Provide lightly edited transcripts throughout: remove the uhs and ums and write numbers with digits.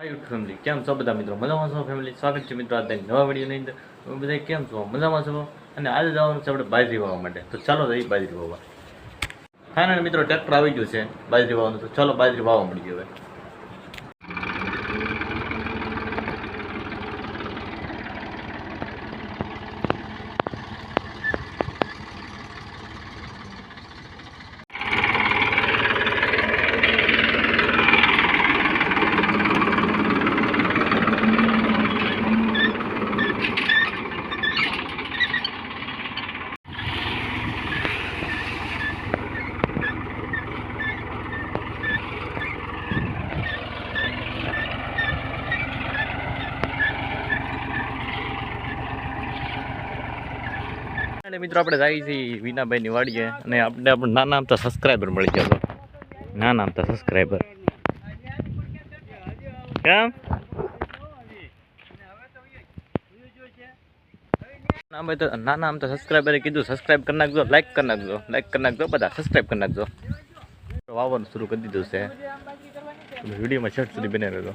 Family કેમ છો બધા મિત્રો? મજામાં છો ફેમિલી? સ્વાગત છે મિત્રો આજના નવા વિડીયોની અંદર. તમે બધા કેમ છો? મજામાં છો? અને આજે જવાનું છે આપણે બાજરી વાવવા માટે. તો ચાલો જઈએ બાજરી વાવવા. ફાઇનલ મિત્રો ટ્રેક્ટર આવી ગયું છે બાજરી વાવવાનું. તો ચાલો બાજરી વાવવા મળી હવે. અને મિત્રો આપણે જઈએ છીએ વિનાભાઈની વાડીએ અને આપણે નાના આમતા સબસ્ક્રાઈબર મળી ગયા. નાના આમતા સબસ્ક્રાઈબર કેમ નાના આમતા સબસ્ક્રાઈબરે કીધું સબસ્ક્રાઈબ કરી નાખજો, લાઈક કરી નાખજો બધા સબસ્ક્રાઈબ કરી નાખજો. વાવવાનું શરૂ કરી દીધું છે. વિડીયોમાં છેલ્લે સુધી બને રહેજો.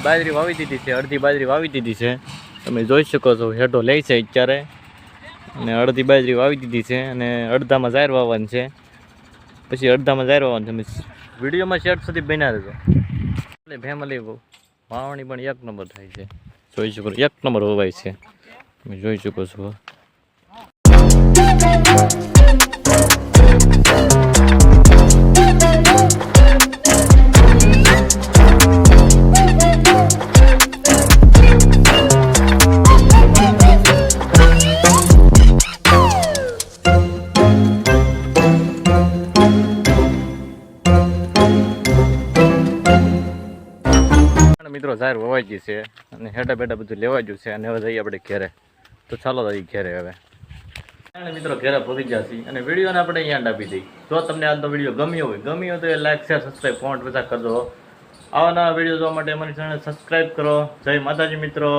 બાજરી વાવી દીધી છે, અડધી બાજરી વાવી દીધી છે. તમે જોઈ શકો છો હેઠો લે છે અત્યારે. અને અડધી બાજરી વાવી દીધી છે અને અડધામાં જાહેર વાવવાનું છે. પછી અડધામાં જાહેર વાવવાનું તમે વિડીયોમાં શેટ સુધી બન્યા રહેજો. એટલે ફેમિલી વાવણી પણ એક નંબર થાય છે. જોઈ શકો એક નંબર વવાય છે. તમે જોઈ શકો છો. મિત્રો જાહેર વવાઈ ગઈ છે અને હેઠા બેઠા બધું લેવા ગયું છે અને હવે જઈએ આપણે ઘેરે. તો ચાલો જઈએ ઘેરે હવે. અને મિત્રો ઘેરા પહોંચી ગયા છીએ અને વિડીયોને આપણે અહીંયા આપી દઈએ. જો તમને આજનો વિડીયો ગમ્યો હોય તો એ લાઈક શેર સબસ્ક્રાઈબ કોમેન્ટ બધા કરજો. આવા નવા વિડીયો જોવા માટે અમારી ચેનલ સબસ્ક્રાઈબ કરો. જય માતાજી મિત્રો.